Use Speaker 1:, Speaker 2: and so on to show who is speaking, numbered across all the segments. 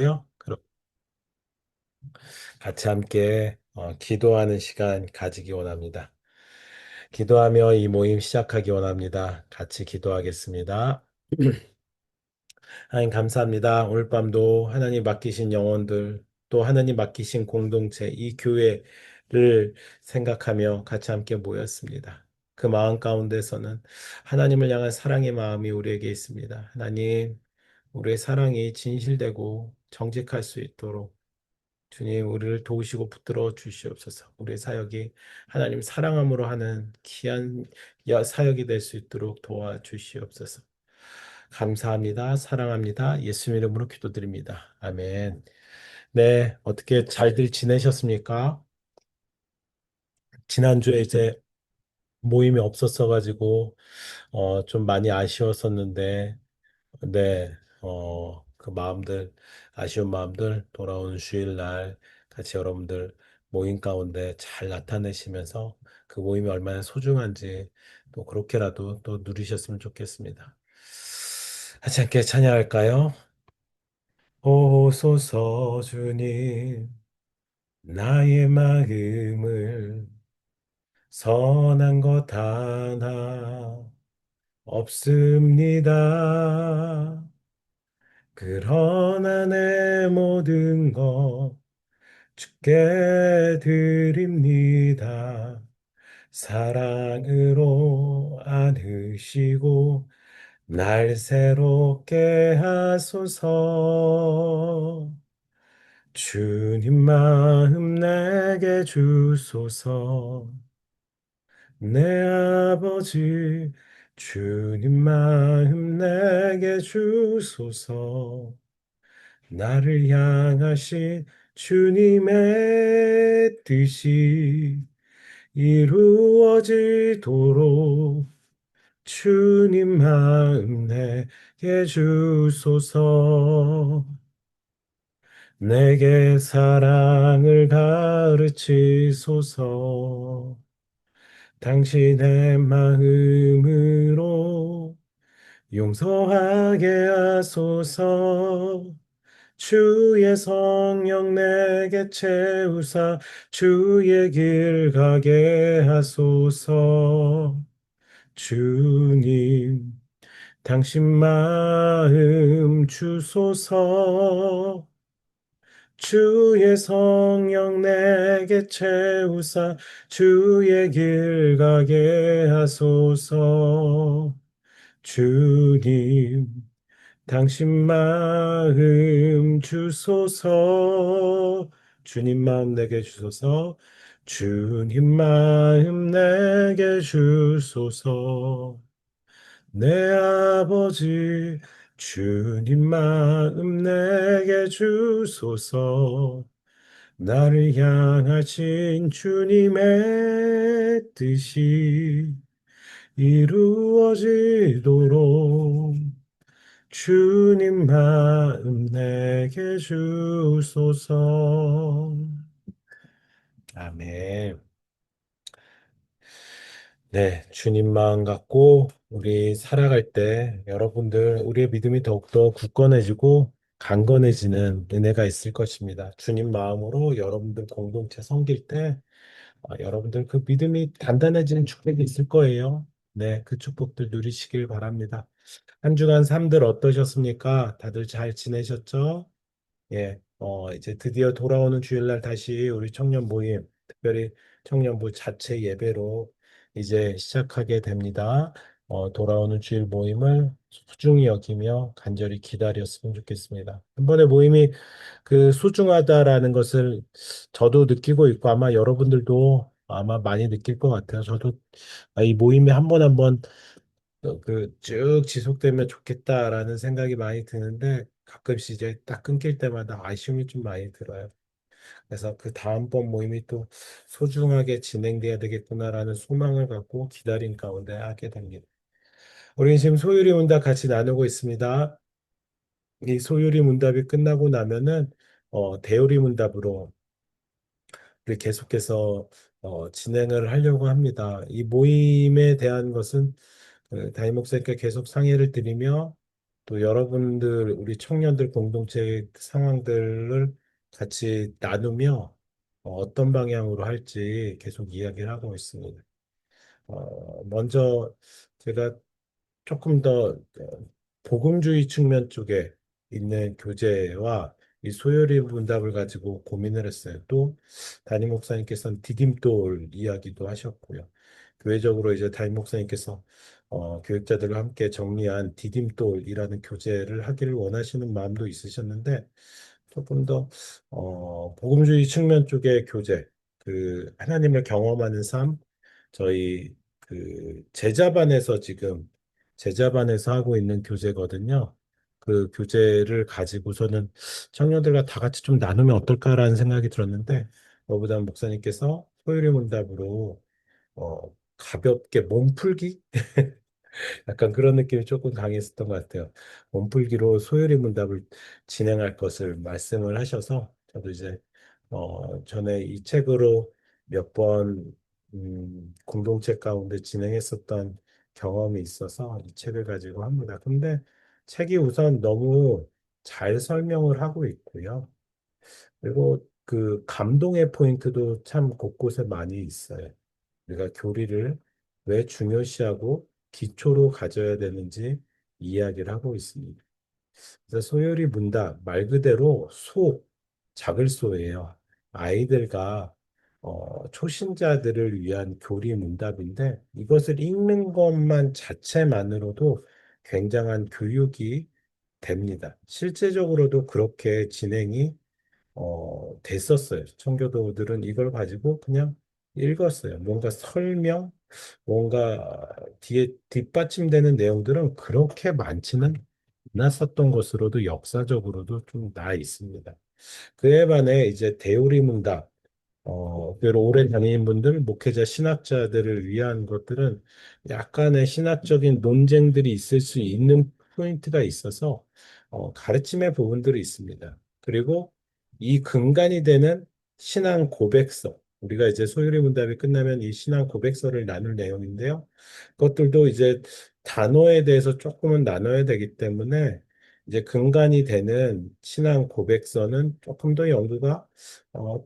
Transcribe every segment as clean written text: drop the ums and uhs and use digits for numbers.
Speaker 1: 요. 그럼 같이 함께 기도하는 시간 가지기 원합니다. 기도하며 이 모임 시작하기 원합니다. 같이 기도하겠습니다. 하나님 감사합니다. 오늘 밤도 하나님 맡기신 영혼들, 또 하나님 맡기신 공동체, 이 교회를 생각하며 같이 함께 모였습니다. 그 마음 가운데서는 하나님을 향한 사랑의 마음이 우리에게 있습니다. 하나님, 우리의 사랑이 진실되고 정직할 수 있도록 주님, 우리를 도우시고 붙들어 주시옵소서. 우리의 사역이 하나님 사랑함으로 하는 귀한 사역이 될 수 있도록 도와주시옵소서. 감사합니다. 사랑합니다. 예수 이름으로 기도드립니다. 아멘. 네, 어떻게 잘들 지내셨습니까? 지난주에 이제 모임이 없었어가지고 좀 많이 아쉬웠었는데 네, 그 마음들, 아쉬운 마음들 돌아오는 주일날 같이 여러분들 모임 가운데 잘 나타내시면서 그 모임이 얼마나 소중한지 또 그렇게라도 또 누리셨으면 좋겠습니다. 같이 함께 찬양할까요? 오소서 주님, 나의 마음을 선한 것 하나 없습니다. 그러나 내 모든 것 주께 드립니다. 사랑으로 안으시고 날 새롭게 하소서. 주님 마음 내게 주소서. 내 아버지 주님 마음 내게 주소서. 나를 향하신 주님의 뜻이 이루어지도록 주님 마음 내게 주소서. 내게 사랑을 가르치소서. 당신의 마음으로 용서하게 하소서. 주의 성령 내게 채우사 주의 길 가게 하소서. 주님, 당신 마음 주소서. 주의 성령 내게 채우사 주의 길 가게 하소서. 주님, 당신 마음 주소서. 주님 마음 내게 주소서. 주님 마음 내게 주소서. 내 아버지 주님 마음 내게 주소서. 나를 향하신 주님의 뜻이 이루어지도록 주님 마음 내게 주소서. 아멘. 네, 주님 마음 갖고 우리 살아갈 때 여러분들 우리의 믿음이 더욱더 굳건해지고 강건해지는 은혜가 있을 것입니다. 주님 마음으로 여러분들 공동체 섬길 때 여러분들 그 믿음이 단단해지는 축복이 있을 거예요. 네, 그 축복들 누리시길 바랍니다. 한 주간 삶들 어떠셨습니까? 다들 잘 지내셨죠? 예, 이제 드디어 돌아오는 주일날 다시 우리 청년 모임, 특별히 청년부 자체 예배로 이제 시작하게 됩니다. 돌아오는 주일 모임을 소중히 여기며 간절히 기다렸으면 좋겠습니다. 한 번의 모임이 그 소중하다라는 것을 저도 느끼고 있고 아마 여러분들도 아마 많이 느낄 것 같아요. 저도 이 모임이 한 번 한 번 그 쭉 지속되면 좋겠다라는 생각이 많이 드는데 가끔씩 이제 딱 끊길 때마다 아쉬움이 좀 많이 들어요. 그래서 그 다음번 모임이 또 소중하게 진행돼야 되겠구나라는 소망을 갖고 기다린 가운데 하게 됩니다. 우리는 지금 소율이 문답 같이 나누고 있습니다. 이 소율이 문답이 끝나고 나면은 대율이 문답으로 우리 계속해서 진행을 하려고 합니다. 이 모임에 대한 것은 담임 목사님께 계속 상의를 드리며 또 여러분들, 우리 청년들 공동체 상황들을 같이 나누며 어떤 방향으로 할지 계속 이야기를 하고 있습니다. 먼저 제가 조금 더 복음주의 측면 쪽에 있는 교재와 이 소요리 문답을 가지고 고민을 했어요. 또 담임 목사님께서는 디딤돌 이야기도 하셨고요. 교회적으로 이제 담임 목사님께서 교육자들과 함께 정리한 디딤돌이라는 교재를 하기를 원하시는 마음도 있으셨는데 조금 더 복음주의 측면 쪽의 교재, 그 하나님을 경험하는 삶, 저희 그 제자반에서 지금 제자반에서 하고 있는 교재거든요. 그 교재를 가지고서는 청년들과 다 같이 좀 나누면 어떨까라는 생각이 들었는데, 뭐보다 목사님께서 소요리 문답으로 가볍게 몸풀기? 약간 그런 느낌이 조금 강했었던 것 같아요. 몸풀기로 소요리 문답을 진행할 것을 말씀을 하셔서 저도 이제 전에 이 책으로 몇 번 공동체 가운데 진행했었던 경험이 있어서 이 책을 가지고 합니다. 근데 책이 우선 너무 잘 설명을 하고 있고요. 그리고 그 감동의 포인트도 참 곳곳에 많이 있어요. 우리가 교리를 왜 중요시하고 기초로 가져야 되는지 이야기를 하고 있습니다. 그래서 소요리 문답 말 그대로 작을 소예요. 아이들과 초신자들을 위한 교리 문답인데 이것을 읽는 것만 자체만으로도 굉장한 교육이 됩니다. 실제적으로도 그렇게 진행이 됐었어요. 청교도들은 이걸 가지고 그냥 읽었어요. 뭔가 설명, 뭔가 뒤에 뒷받침되는 내용들은 그렇게 많지는 않았었던 것으로도 역사적으로도 좀 나 있습니다. 그에 반해 이제 대우리 문답, 그리고 오래 다니는 분들, 목회자, 신학자들을 위한 것들은 약간의 신학적인 논쟁들이 있을 수 있는 포인트가 있어서 가르침의 부분들이 있습니다. 그리고 이 근간이 되는 신앙 고백서, 우리가 이제 소유리 문답이 끝나면 이 신앙 고백서를 나눌 내용인데요. 그것들도 이제 단어에 대해서 조금은 나눠야 되기 때문에 이제 근간이 되는 신앙 고백서는 조금 더 연구가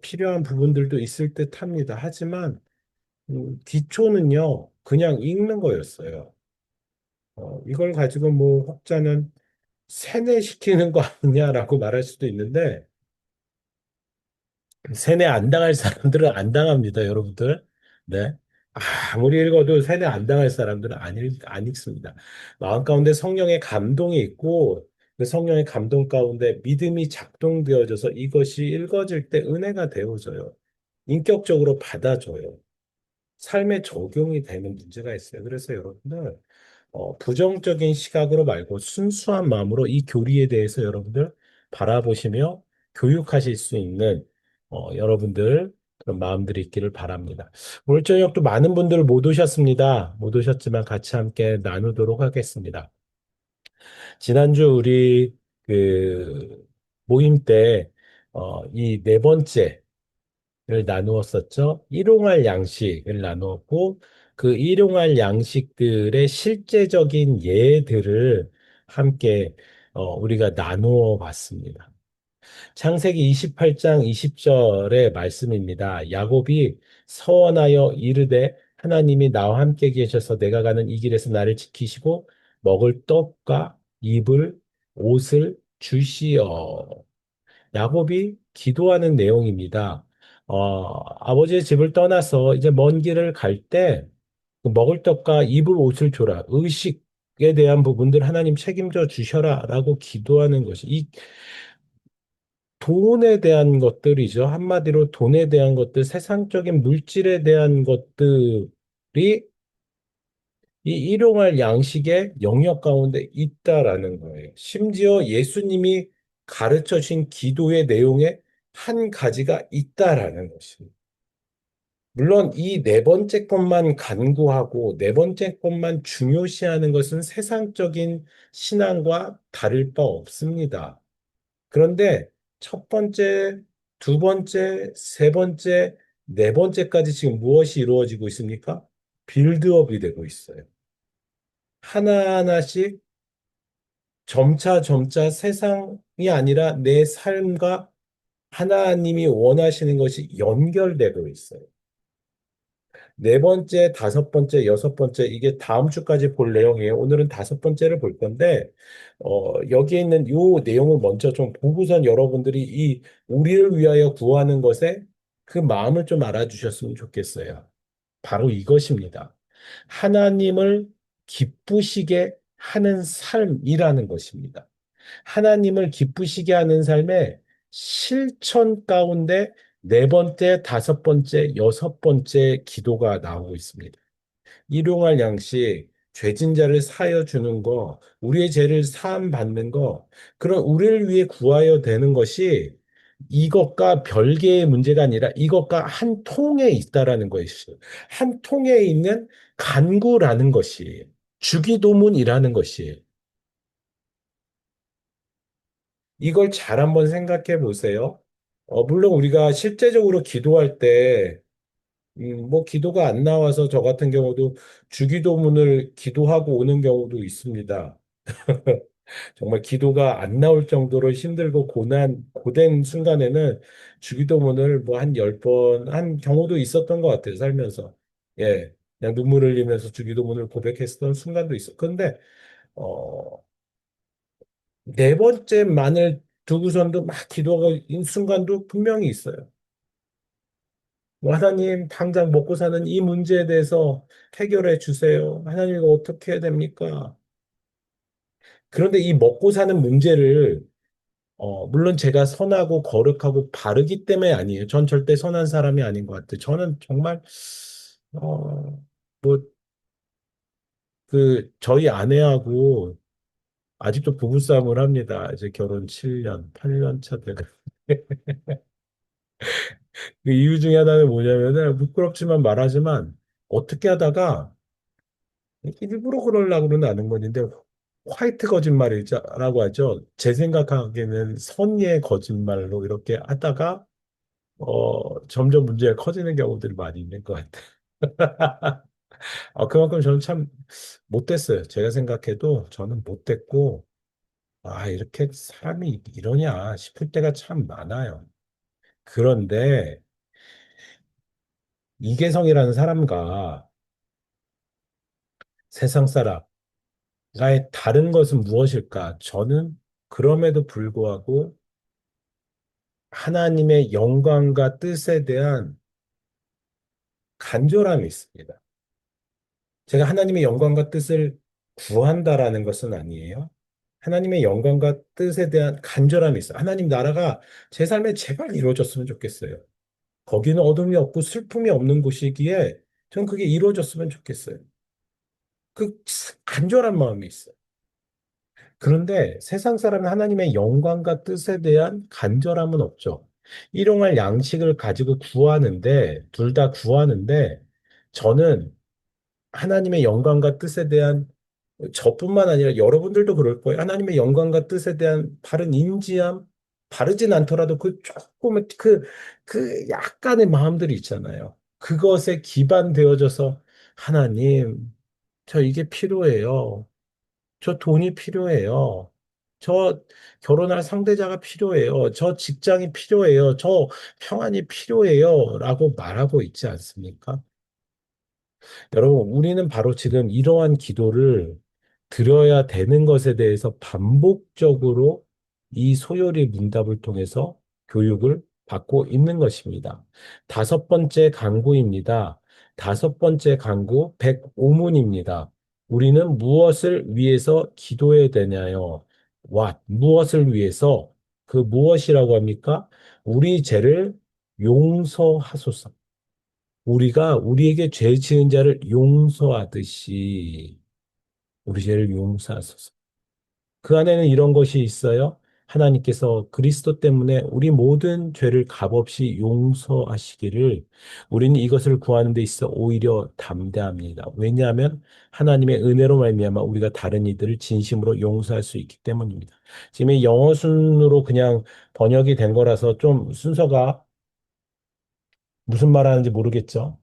Speaker 1: 필요한 부분들도 있을 듯 합니다. 하지만 기초는요, 그냥 읽는 거였어요. 이걸 가지고 뭐 혹자는 세뇌시키는 거 아니냐라고 말할 수도 있는데 세뇌 안 당할 사람들은 안 당합니다, 여러분들. 네. 아무리 읽어도 세뇌 안 당할 사람들은 안 읽습니다. 마음 가운데 성령의 감동이 있고 그 성령의 감동 가운데 믿음이 작동되어져서 이것이 읽어질 때 은혜가 되어져요. 인격적으로 받아줘요. 삶에 적용이 되는 문제가 있어요. 그래서 여러분들 부정적인 시각으로 말고 순수한 마음으로 이 교리에 대해서 여러분들 바라보시며 교육하실 수 있는 여러분들 그런 마음들이 있기를 바랍니다. 오늘 저녁도 많은 분들 못 오셨습니다. 못 오셨지만 같이 함께 나누도록 하겠습니다. 지난주 우리 그 모임 때 이 네 번째 를 나누었었죠. 일용할 양식을 나누었고 그 일용할 양식들의 실제적인 예들을 함께 우리가 나누어 봤습니다. 창세기 28장 20절의 말씀입니다. 야곱이 서원하여 이르되 하나님이 나와 함께 계셔서 내가 가는 이 길에서 나를 지키시고 먹을 떡과 입을 옷을 주시어. 야곱이 기도하는 내용입니다. 아버지의 집을 떠나서 이제 먼 길을 갈 때 먹을 떡과 입을 옷을 줘라. 의식에 대한 부분들 하나님 책임져 주셔라라고 기도하는 것이 이 돈에 대한 것들이죠. 한마디로 돈에 대한 것들, 세상적인 물질에 대한 것들이 이 일용할 양식의 영역 가운데 있다라는 거예요. 심지어 예수님이 가르쳐 주신 기도의 내용에 한 가지가 있다라는 것입니다. 물론 이 네 번째 것만 간구하고 네 번째 것만 중요시하는 것은 세상적인 신앙과 다를 바 없습니다. 그런데 첫 번째, 두 번째, 세 번째, 네 번째까지 지금 무엇이 이루어지고 있습니까? 빌드업이 되고 있어요. 하나하나씩 점차 점차 세상이 아니라 내 삶과 하나님이 원하시는 것이 연결되고 있어요. 네 번째, 다섯 번째, 여섯 번째, 이게 다음 주까지 볼 내용이에요. 오늘은 다섯 번째를 볼 건데, 여기에 있는 요 내용을 먼저 좀 보고선 여러분들이 이 우리를 위하여 구하는 것에 그 마음을 좀 알아주셨으면 좋겠어요. 바로 이것입니다. 하나님을 기쁘시게 하는 삶이라는 것입니다. 하나님을 기쁘시게 하는 삶의 실천 가운데 네 번째, 다섯 번째, 여섯 번째 기도가 나오고 있습니다. 일용할 양식, 죄진 자를 사하여 주는 거, 우리의 죄를 사함 받는 거, 그런 우리를 위해 구하여 되는 것이 이것과 별개의 문제가 아니라 이것과 한 통에 있다라는 것이죠. 한 통에 있는 간구라는 것이 주기도문이라는 것이 이걸 잘 한번 생각해 보세요. 물론 우리가 실제적으로 기도할 때, 뭐 기도가 안 나와서 저 같은 경우도 주기도문을 기도하고 오는 경우도 있습니다. 정말 기도가 안 나올 정도로 힘들고 고된 순간에는 주기도문을 뭐 한 열 번 한 경우도 있었던 것 같아요, 살면서. 예. 그냥 눈물 흘리면서 주기도문을 고백했던 순간도 있어. 근데, 어, 네 번째만을 두고선도 막 기도하는 순간도 분명히 있어요. 뭐 하나님, 당장 먹고 사는 이 문제에 대해서 해결해 주세요. 하나님, 이거 어떻게 해야 됩니까? 그런데 이 먹고 사는 문제를, 물론 제가 선하고 거룩하고 바르기 때문에 아니에요. 전 절대 선한 사람이 아닌 것 같아요. 저는 정말, 뭐, 저희 아내하고 아직도 부부싸움을 합니다. 이제 결혼 7년, 8년 차 돼가. 그 이유 중에 하나는 뭐냐면은 부끄럽지만 말하지만 어떻게 하다가 일부러 그러려고 는 않은 건데 화이트 거짓말이라고 하죠. 제 생각하기에는 선의의 거짓말로 이렇게 하다가 점점 문제가 커지는 경우들이 많이 있는 것 같아요. 그만큼 저는 참 못됐어요. 제가 생각해도 저는 못됐고 이렇게 사람이 이러냐 싶을 때가 참 많아요. 그런데 이계성이라는 사람과 세상 사람 나의 다른 것은 무엇일까? 저는 그럼에도 불구하고 하나님의 영광과 뜻에 대한 간절함이 있습니다. 제가 하나님의 영광과 뜻을 구한다라는 것은 아니에요. 하나님의 영광과 뜻에 대한 간절함이 있어요. 하나님 나라가 제 삶에 제발 이루어졌으면 좋겠어요. 거기는 어둠이 없고 슬픔이 없는 곳이기에 저는 그게 이루어졌으면 좋겠어요. 그 간절한 마음이 있어요. 그런데 세상 사람은 하나님의 영광과 뜻에 대한 간절함은 없죠. 일용할 양식을 가지고 구하는데, 둘 다 구하는데, 저는 하나님의 영광과 뜻에 대한 저뿐만 아니라 여러분들도 그럴 거예요. 하나님의 영광과 뜻에 대한 바른 인지함, 바르진 않더라도 그 조금의 그 약간의 마음들이 있잖아요. 그것에 기반되어져서 하나님, 저 이게 필요해요. 저 돈이 필요해요. 저 결혼할 상대자가 필요해요. 저 직장이 필요해요. 저 평안이 필요해요. 라고 말하고 있지 않습니까? 여러분, 우리는 바로 지금 이러한 기도를 드려야 되는 것에 대해서 반복적으로 이 소요리 문답을 통해서 교육을 받고 있는 것입니다. 다섯 번째 강구입니다. 다섯 번째 강구 105문입니다. 우리는 무엇을 위해서 기도해야 되냐요? What? 무엇을 위해서? 그 무엇이라고 합니까? 우리 죄를 용서하소서. 우리가 우리에게 죄 지은 자를 용서하듯이 우리 죄를 용서하소서. 그 안에는 이런 것이 있어요. 하나님께서 그리스도 때문에 우리 모든 죄를 값없이 용서하시기를 우리는 이것을 구하는 데 있어 오히려 담대합니다. 왜냐하면 하나님의 은혜로 말미암아 우리가 다른 이들을 진심으로 용서할 수 있기 때문입니다. 지금 이 영어 순으로 그냥 번역이 된 거라서 좀 순서가 무슨 말 하는지 모르겠죠.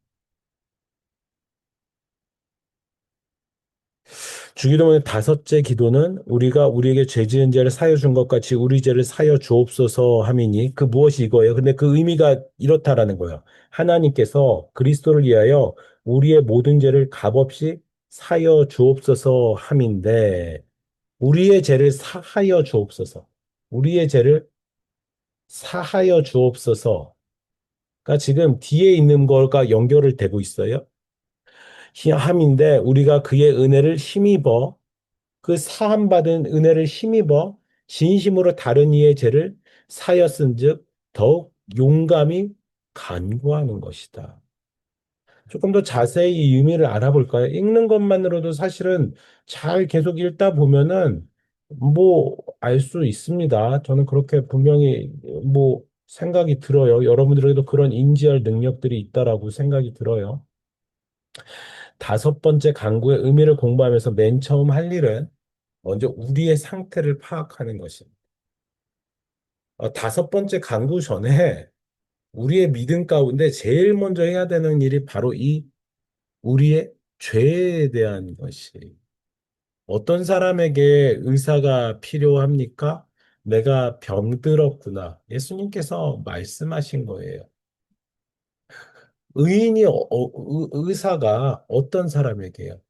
Speaker 1: 주기도문의 다섯째 기도는 우리가 우리에게 죄 지은 죄를 사여 준 것 같이 우리 죄를 사여 주옵소서 함이니 그 무엇이 이거예요? 근데 그 의미가 이렇다라는 거예요. 하나님께서 그리스도를 위하여 우리의 모든 죄를 값없이 사여 주옵소서 함인데 우리의 죄를 사하여 주옵소서. 우리의 죄를 사하여 주옵소서. 가 지금 뒤에 있는 걸과 연결을 되고 있어요. 함인데 우리가 그의 은혜를 힘입어 그 사함받은 은혜를 힘입어 진심으로 다른 이의 죄를 사였은즉 더욱 용감히 간구하는 것이다. 조금 더 자세히 이 의미를 알아볼까요? 읽는 것만으로도 사실은 잘 계속 읽다 보면은 뭐 알 수 있습니다. 저는 그렇게 분명히 뭐 생각이 들어요. 여러분들에게도 그런 인지할 능력들이 있다라고 생각이 들어요. 다섯 번째 강구의 의미를 공부하면서 맨 처음 할 일은 먼저 우리의 상태를 파악하는 것입니다. 다섯 번째 강구 전에 우리의 믿음 가운데 제일 먼저 해야 되는 일이 바로 이 우리의 죄에 대한 것이. 어떤 사람에게 의사가 필요합니까? 내가 병들었구나. 예수님께서 말씀하신 거예요. 의사가 어떤 사람에게요?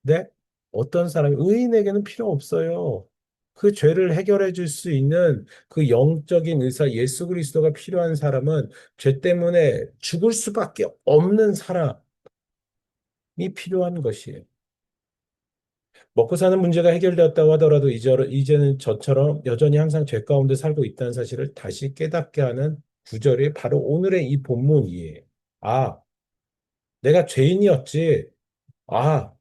Speaker 1: 네? 어떤 사람이 의인에게는 필요 없어요. 그 죄를 해결해 줄 수 있는 그 영적인 의사 예수 그리스도가 필요한 사람은 죄 때문에 죽을 수밖에 없는 사람이 필요한 것이에요. 먹고 사는 문제가 해결되었다고 하더라도 이제는 저처럼 여전히 항상 죄 가운데 살고 있다는 사실을 다시 깨닫게 하는 구절이 바로 오늘의 이 본문이에요. 아, 내가 죄인이었지. 아,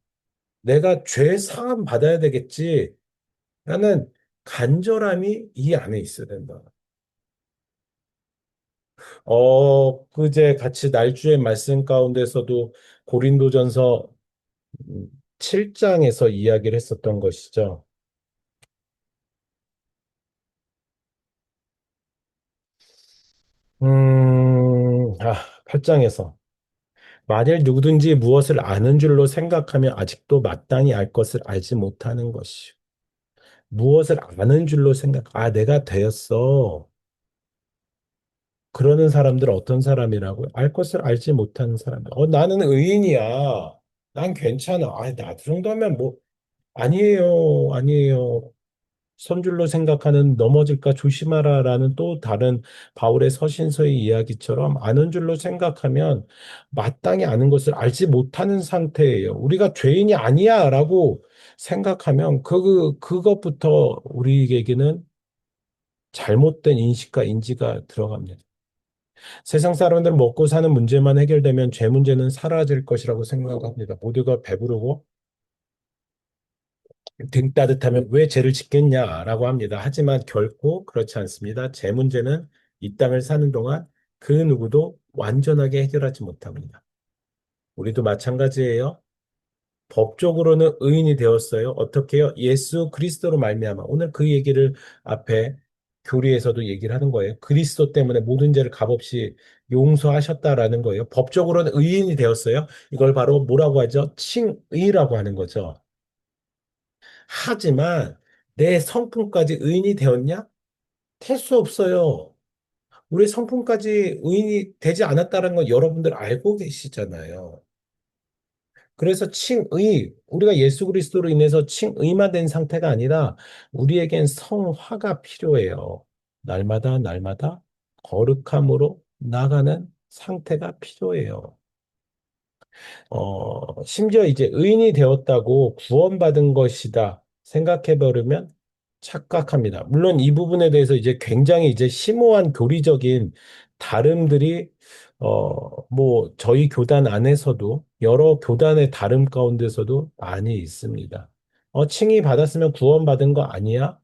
Speaker 1: 내가 죄 사함 받아야 되겠지. 라는 간절함이 이 안에 있어야 된다. 그제 같이 날주의 말씀 가운데서도 고린도전서 7장에서 이야기를 했었던 것이죠. 8장에서. 만일 누구든지 무엇을 아는 줄로 생각하면 아직도 마땅히 알 것을 알지 못하는 것이요. 무엇을 아는 줄로 내가 되었어. 그러는 사람들은 어떤 사람이라고요? 알 것을 알지 못하는 사람. 나는 의인이야. 난 괜찮아. 나 그 정도면 뭐, 아니에요. 아니에요. 선줄로 생각하는 넘어질까 조심하라라는 또 다른 바울의 서신서의 이야기처럼 아는 줄로 생각하면 마땅히 아는 것을 알지 못하는 상태예요. 우리가 죄인이 아니야라고 생각하면 그것부터 우리에게는 잘못된 인식과 인지가 들어갑니다. 세상 사람들 먹고 사는 문제만 해결되면 죄 문제는 사라질 것이라고 생각합니다. 모두가 배부르고 등 따뜻하면 왜 죄를 짓겠냐라고 합니다. 하지만 결코 그렇지 않습니다. 죄 문제는 이 땅을 사는 동안 그 누구도 완전하게 해결하지 못합니다. 우리도 마찬가지예요. 법적으로는 의인이 되었어요. 어떻게요? 예수 그리스도로 말미암아. 오늘 그 얘기를 앞에 교리에서도 얘기를 하는 거예요. 그리스도 때문에 모든 죄를 값없이 용서하셨다라는 거예요. 법적으로는 의인이 되었어요. 이걸 바로 뭐라고 하죠? 칭의라고 하는 거죠. 하지만 내 성품까지 의인이 되었냐? 될 수 없어요. 우리 성품까지 의인이 되지 않았다는 건 여러분들 알고 계시잖아요. 그래서 칭의, 우리가 예수 그리스도로 인해서 칭의만 된 상태가 아니라 우리에겐 성화가 필요해요. 날마다 날마다 거룩함으로 나가는 상태가 필요해요. 심지어 이제 의인이 되었다고 구원받은 것이다 생각해 버리면 착각합니다. 물론 이 부분에 대해서 이제 굉장히 이제 심오한 교리적인 다름들이 뭐 저희 교단 안에서도 여러 교단의 다름 가운데서도 많이 있습니다. 칭의 받았으면 구원받은 거 아니야?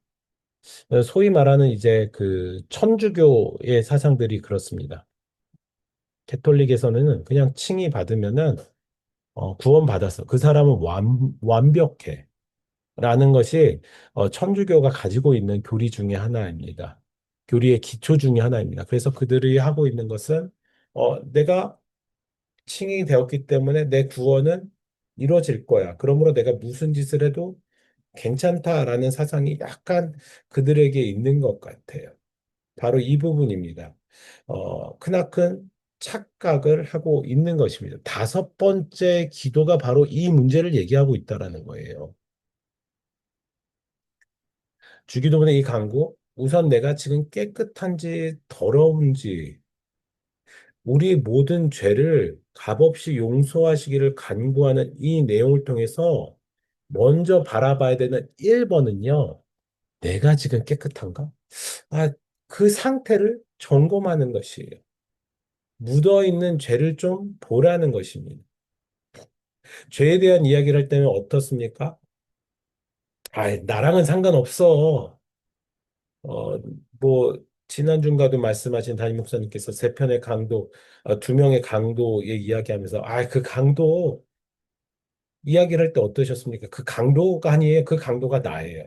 Speaker 1: 소위 말하는 이제 그 천주교의 사상들이 그렇습니다. 캐톨릭에서는 그냥 칭의 받으면은 구원받았어. 그 사람은 완벽해. 라는 것이 천주교가 가지고 있는 교리 중에 하나입니다. 교리의 기초 중에 하나입니다. 그래서 그들이 하고 있는 것은 내가 칭이 되었기 때문에 내 구원은 이루어질 거야. 그러므로 내가 무슨 짓을 해도 괜찮다라는 사상이 약간 그들에게 있는 것 같아요. 바로 이 부분입니다. 크나큰 착각을 하고 있는 것입니다. 다섯 번째 기도가 바로 이 문제를 얘기하고 있다라는 거예요. 주기도문의 이 강구, 우선 내가 지금 깨끗한지 더러운지, 우리 모든 죄를 값없이 용서하시기를 간구하는 이 내용을 통해서 먼저 바라봐야 되는 1번은요, 내가 지금 깨끗한가? 아, 그 상태를 점검하는 것이에요. 묻어 있는 죄를 좀 보라는 것입니다. 죄에 대한 이야기를 할 때는 어떻습니까? 아, 나랑은 상관없어. 어, 뭐, 지난주인가도 말씀하신 담임 목사님께서 세 편의 강도, 두 명의 강도의 이야기하면서, 그 강도 이야기를 할 때 어떠셨습니까? 그 강도가 아니에요. 그 강도가 나예요.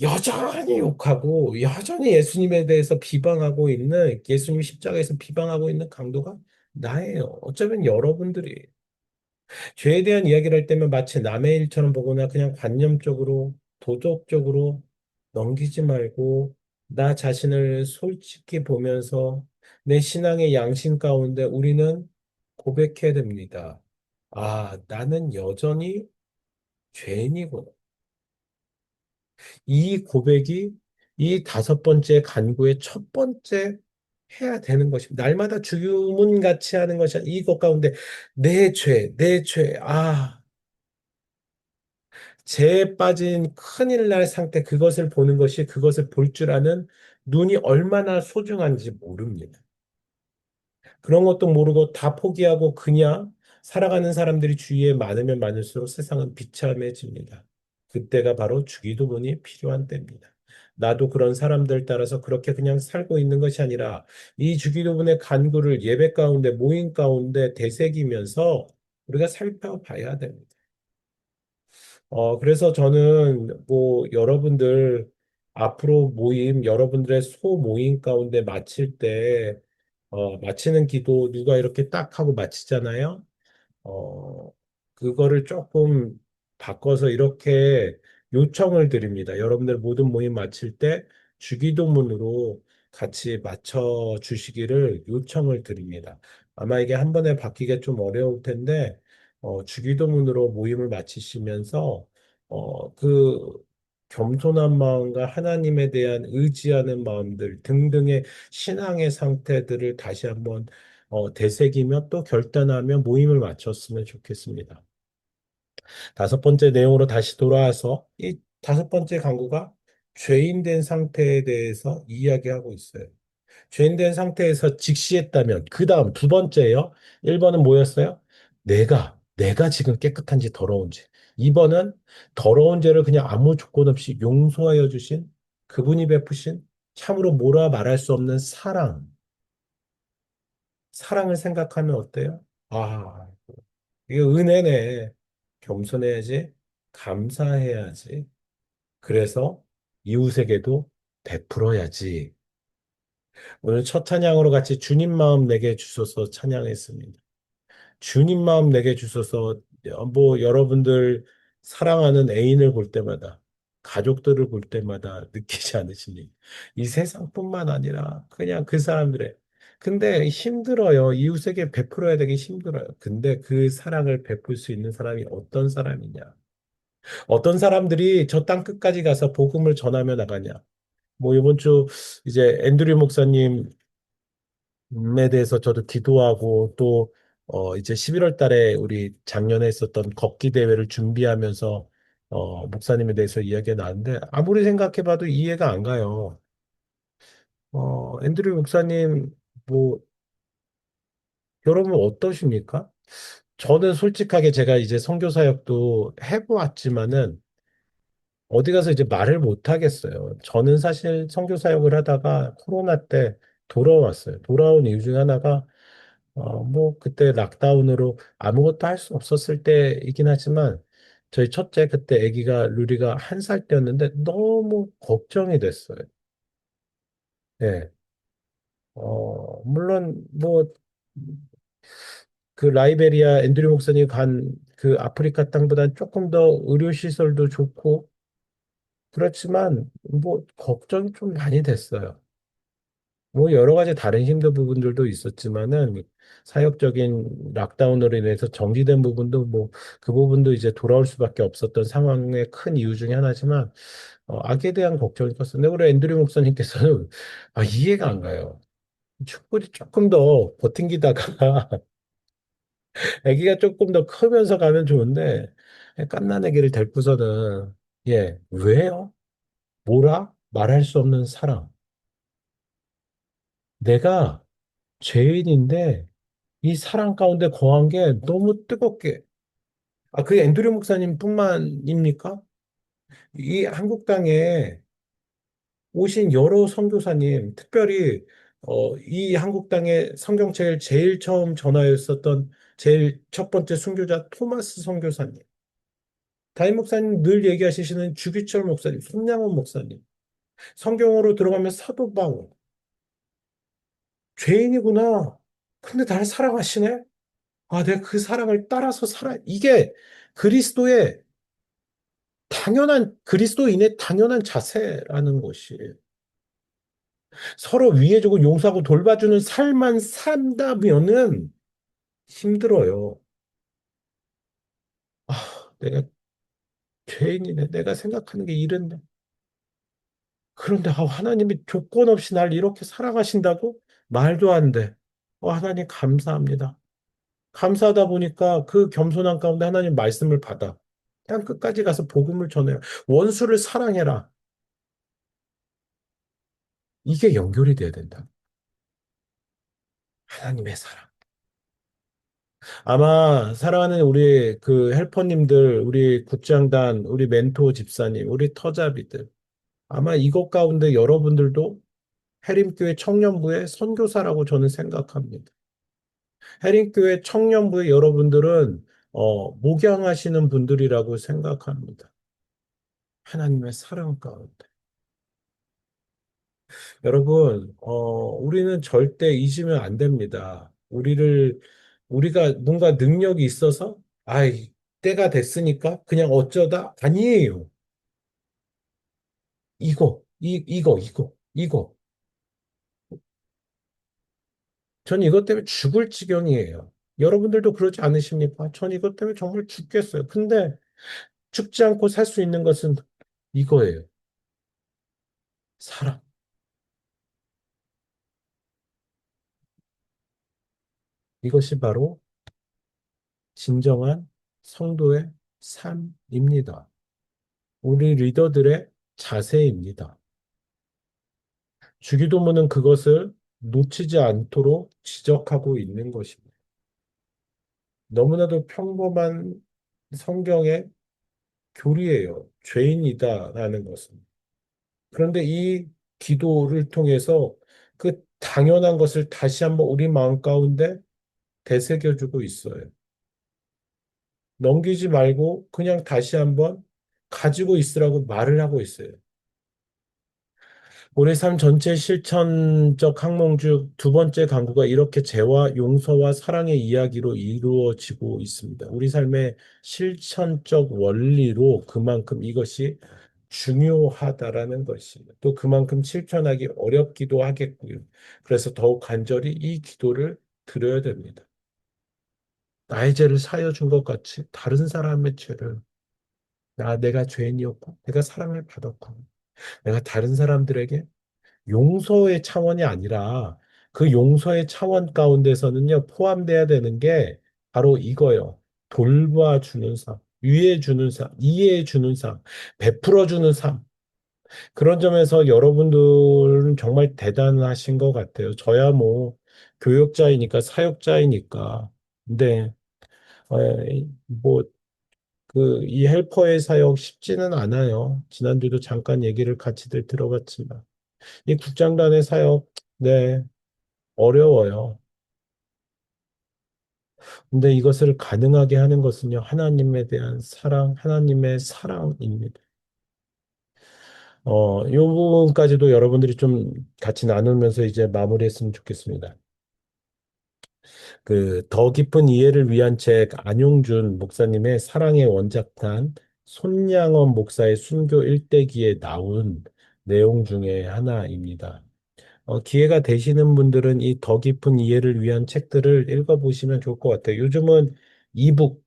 Speaker 1: 여전히 욕하고, 여전히 예수님에 대해서 비방하고 있는, 예수님 십자가에서 비방하고 있는 강도가 나예요. 어쩌면 여러분들이 죄에 대한 이야기를 할 때면 마치 남의 일처럼 보거나 그냥 관념적으로, 도덕적으로 넘기지 말고 나 자신을 솔직히 보면서 내 신앙의 양심 가운데 우리는 고백해야 됩니다. 나는 여전히 죄인이구나. 이 고백이 이 다섯 번째 간구의 첫 번째 해야 되는 것입니다. 날마다 주문 같이 하는 것이 이것 가운데 내 죄, 내 죄, 죄에 빠진 큰일 날 상태 그것을 보는 것이 그것을 볼 줄 아는 눈이 얼마나 소중한지 모릅니다. 그런 것도 모르고 다 포기하고 그냥 살아가는 사람들이 주위에 많으면 많을수록 세상은 비참해집니다. 그때가 바로 주기도문이 필요한 때입니다. 나도 그런 사람들 따라서 그렇게 그냥 살고 있는 것이 아니라 이 주기도문의 간구를 예배 가운데 모임 가운데 되새기면서 우리가 살펴봐야 됩니다. 그래서 저는 뭐 여러분들 앞으로 모임, 여러분들의 소모임 가운데 마칠 때, 마치는 기도 누가 이렇게 딱 하고 마치잖아요. 어, 그거를 조금 바꿔서 이렇게 요청을 드립니다. 여러분들 모든 모임 마칠 때 주기도문으로 같이 맞춰 주시기를 요청을 드립니다. 아마 이게 한 번에 바뀌기가 좀 어려울 텐데, 주기도문으로 모임을 마치시면서, 그 겸손한 마음과 하나님에 대한 의지하는 마음들 등등의 신앙의 상태들을 다시 한번 되새기며 또 결단하며 모임을 마쳤으면 좋겠습니다. 다섯 번째 내용으로 다시 돌아와서 이 다섯 번째 강구가 죄인 된 상태에 대해서 이야기하고 있어요. 죄인 된 상태에서 직시했다면 그 다음 두 번째요. 1번은 뭐였어요? 내가 지금 깨끗한지 더러운지. 2번은 더러운 죄를 그냥 아무 조건 없이 용서하여 주신 그분이 베푸신 참으로 뭐라 말할 수 없는 사랑을 생각하면 어때요? 이게 은혜네. 겸손해야지, 감사해야지. 그래서 이웃에게도 베풀어야지. 오늘 첫 찬양으로 같이 주님 마음 내게 주소서 찬양했습니다. 주님 마음 내게 주소서 뭐 여러분들 사랑하는 애인을 볼 때마다 가족들을 볼 때마다 느끼지 않으십니까? 이 세상뿐만 아니라 그냥 그 사람들의 근데 힘들어요. 이웃에게 베풀어야 되기 힘들어요. 근데 그 사랑을 베풀 수 있는 사람이 어떤 사람이냐? 어떤 사람들이 저 땅 끝까지 가서 복음을 전하며 나가냐? 뭐 이번 주 이제 앤드류 목사님 대해서 저도 기도하고 또 이제 11월 달에 우리 작년에 했었던 걷기 대회를 준비하면서 목사님에 대해서 이야기가 나왔는데 아무리 생각해봐도 이해가 안 가요. 앤드류 목사님 뭐 여러분 어떠십니까? 저는 솔직하게 제가 이제 선교 사역도 해보았지만은 어디 가서 이제 말을 못 하겠어요. 저는 사실 선교 사역을 하다가 코로나 때 돌아왔어요. 돌아온 이유 중에 하나가 뭐, 그때 락다운으로 아무것도 할 수 없었을 때이긴 하지만, 저희 첫째 그때 아기가, 루리가 한 살 때였는데 너무 걱정이 됐어요. 예. 물론, 뭐, 그 라이베리아 앤드류 목사님 간 그 아프리카 땅보다는 조금 더 의료 시설도 좋고 그렇지만 뭐 걱정이 좀 많이 됐어요. 뭐 여러 가지 다른 힘든 부분들도 있었지만은 사역적인 락다운으로 인해서 정지된 부분도 뭐 그 부분도 이제 돌아올 수밖에 없었던 상황의 큰 이유 중에 하나지만 악에 대한 걱정이 컸어요. 근데 우리 앤드류 목사님께서는 이해가 안 가요. 충분히 조금 더 버팅기다가 아기가 조금 더 크면서 가면 좋은데 갓난 아기를 데리고서는 왜요? 뭐라? 말할 수 없는 사랑. 내가 죄인인데 이 사랑 가운데 거한 게 너무 뜨겁게. 그게 앤드류 목사님뿐만입니까? 이 한국 땅에 오신 여러 선교사님, 특별히 이 한국 땅에 성경책을 제일 처음 전하였었던 제일 첫 번째 순교자 토마스 선교사님, 담임 목사님 늘 얘기하시는 주기철 목사님, 손양원 목사님, 성경으로 들어가면 사도 바울, 죄인이구나. 근데 나를 사랑하시네? 내가 그 사랑을 따라서 살아. 이게 그리스도의 그리스도인의 당연한 자세라는 것이 서로 위해주고 용서하고 돌봐주는 삶만 산다면은 힘들어요. 내가 죄인이네. 내가 생각하는 게 이런데. 그런데 하나님이 조건 없이 날 이렇게 사랑하신다고? 말도 안 돼. 하나님 감사합니다. 감사하다 보니까 그 겸손한 가운데 하나님 말씀을 받아. 땅 끝까지 가서 복음을 전해요. 원수를 사랑해라. 이게 연결이 돼야 된다. 하나님의 사랑. 아마 사랑하는 우리 그 헬퍼님들, 우리 국장단, 우리 멘토 집사님, 우리 터잡이들. 아마 이것 가운데 여러분들도 해림교회 청년부의 선교사라고 저는 생각합니다. 해림교회 청년부의 여러분들은 목양하시는 분들이라고 생각합니다. 하나님의 사랑 가운데. 여러분, 우리는 절대 잊으면 안 됩니다. 우리가 뭔가 능력이 있어서, 때가 됐으니까 그냥 어쩌다? 아니에요. 이거. 전 이것 때문에 죽을 지경이에요. 여러분들도 그러지 않으십니까? 전 이것 때문에 정말 죽겠어요. 근데 죽지 않고 살 수 있는 것은 이거예요. 사랑. 이것이 바로 진정한 성도의 삶입니다. 우리 리더들의 자세입니다. 주기도문은 그것을 놓치지 않도록 지적하고 있는 것입니다. 너무나도 평범한 성경의 교리예요. 죄인이다라는 것은. 그런데 이 기도를 통해서 그 당연한 것을 다시 한번 우리 마음 가운데 되새겨주고 있어요. 넘기지 말고 그냥 다시 한번 가지고 있으라고 말을 하고 있어요. 우리 삶 전체 실천적 항목 중 두 번째 강구가 이렇게 재와 용서와 사랑의 이야기로 이루어지고 있습니다. 우리 삶의 실천적 원리로 그만큼 이것이 중요하다라는 것입니다. 또 그만큼 실천하기 어렵기도 하겠고요. 그래서 더욱 간절히 이 기도를 드려야 됩니다. 나의 죄를 사여 준 것 같이 다른 사람의 죄를 내가 죄인이었고 내가 사랑을 받았고 내가 다른 사람들에게 용서의 차원이 아니라 그 용서의 차원 가운데서는요, 포함돼야 되는 게 바로 이거예요. 돌봐주는 삶, 위해주는 삶, 이해해주는 삶, 베풀어주는 삶. 그런 점에서 여러분들은 정말 대단하신 것 같아요. 저야 뭐 교역자이니까 사역자이니까. 근데 뭐 이 헬퍼의 사역 쉽지는 않아요. 지난주도 잠깐 얘기를 같이들 들어봤지만. 이 국장단의 사역, 네, 어려워요. 근데 이것을 가능하게 하는 것은요, 하나님에 대한 사랑, 하나님의 사랑입니다. 이 부분까지도 여러분들이 좀 같이 나누면서 이제 마무리했으면 좋겠습니다. 그 더 깊은 이해를 위한 책 안용준 목사님의 사랑의 원작한 손양원 목사의 순교 일대기에 나온 내용 중에 하나입니다. 기회가 되시는 분들은 이 더 깊은 이해를 위한 책들을 읽어보시면 좋을 것 같아요. 요즘은 이북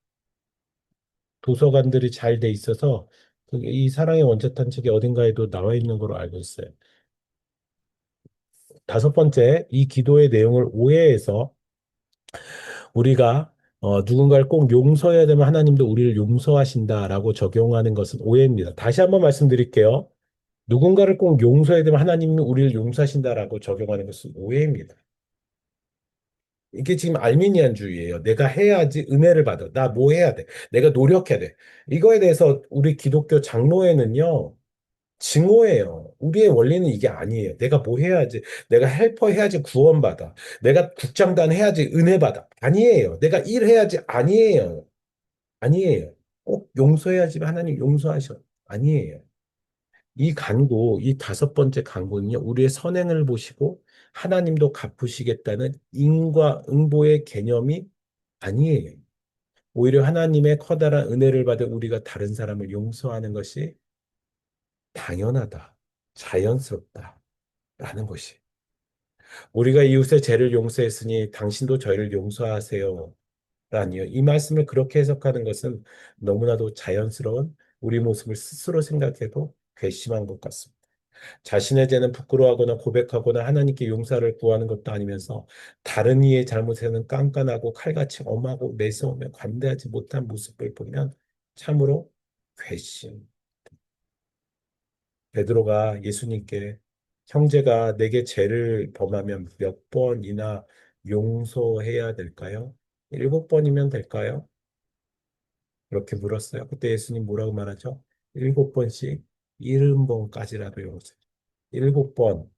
Speaker 1: 도서관들이 잘 돼 있어서 이 사랑의 원작한 책이 어딘가에도 나와 있는 걸로 알고 있어요. 다섯 번째, 이 기도의 내용을 오해해서 우리가 누군가를 꼭 용서해야 되면 하나님도 우리를 용서하신다라고 적용하는 것은 오해입니다. 다시 한번 말씀드릴게요. 누군가를 꼭 용서해야 되면 하나님이 우리를 용서하신다라고 적용하는 것은 오해입니다. 이게 지금 알미니안주의예요. 내가 해야지 은혜를 받아. 나 뭐 해야 돼? 내가 노력해야 돼. 이거에 대해서 우리 기독교 장로회는요, 증오예요. 우리의 원리는 이게 아니에요. 내가 뭐 해야지, 내가 헬퍼 해야지 구원받아. 내가 국장단 해야지 은혜 받아. 아니에요. 내가 일해야지 아니에요. 아니에요. 꼭 용서해야지 하나님 용서하셔. 아니에요. 이 간구, 이 다섯 번째 간구는요, 우리의 선행을 보시고 하나님도 갚으시겠다는 인과응보의 개념이 아니에요. 오히려 하나님의 커다란 은혜를 받은 우리가 다른 사람을 용서하는 것이 당연하다, 자연스럽다, 라는 것이. 우리가 이웃의 죄를 용서했으니 당신도 저희를 용서하세요. 라니요. 이 말씀을 그렇게 해석하는 것은 너무나도 자연스러운 우리 모습을 스스로 생각해도 괘씸한 것 같습니다. 자신의 죄는 부끄러워하거나 고백하거나 하나님께 용서를 구하는 것도 아니면서 다른 이의 잘못에는 깐깐하고 칼같이 엄하고 매서우며 관대하지 못한 모습을 보면 참으로 괘씸. 베드로가 예수님께 형제가 내게 죄를 범하면 몇 번이나 용서해야 될까요? 일곱 번이면 될까요? 그렇게 물었어요. 그때 예수님 뭐라고 말하죠? 일곱 번씩 일흔 번까지라도 용서. 일곱 번.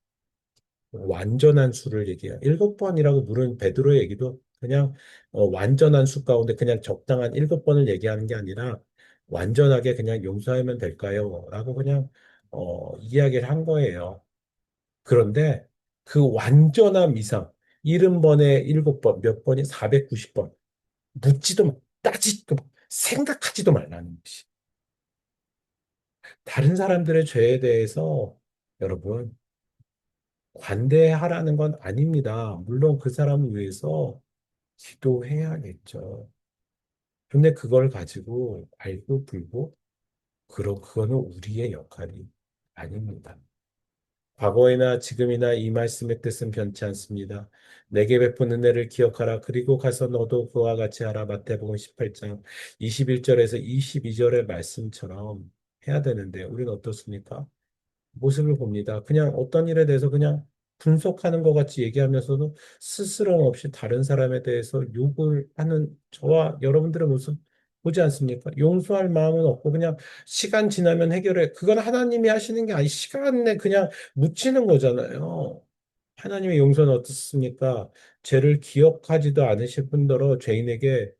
Speaker 1: 완전한 수를 얘기해요. 일곱 번이라고 물은 베드로의 얘기도 그냥 완전한 수 가운데 그냥 적당한 일곱 번을 얘기하는 게 아니라 완전하게 그냥 용서하면 될까요? 라고 그냥 이야기를 한 거예요. 그런데 그 완전함 이상, 일흔 번에 일곱 번, 몇 번이 490번 묻지도 따지도 생각하지도 말라는 것이. 다른 사람들의 죄에 대해서 여러분 관대하라는 건 아닙니다. 물론 그 사람을 위해서 기도해야겠죠. 근데 그걸 가지고 알고 불고 그거는 우리의 역할이 아닙니다. 과거이나 지금이나 이 말씀의 뜻은 변치 않습니다. 내게 베푼 은혜를 기억하라. 그리고 가서 너도 그와 같이 하라. 마태복음 18장 21절에서 22절의 말씀처럼 해야 되는데 우리는 어떻습니까? 모습을 봅니다. 그냥 어떤 일에 대해서 그냥 분석하는 것 같이 얘기하면서도 스스럼 없이 다른 사람에 대해서 욕을 하는 저와 여러분들의 모습 보지 않습니까? 용서할 마음은 없고 그냥 시간 지나면 해결해. 그건 하나님이 하시는 게 아니 시간에 그냥 묻히는 거잖아요. 하나님의 용서는 어떻습니까? 죄를 기억하지도 않으실 뿐더러 죄인에게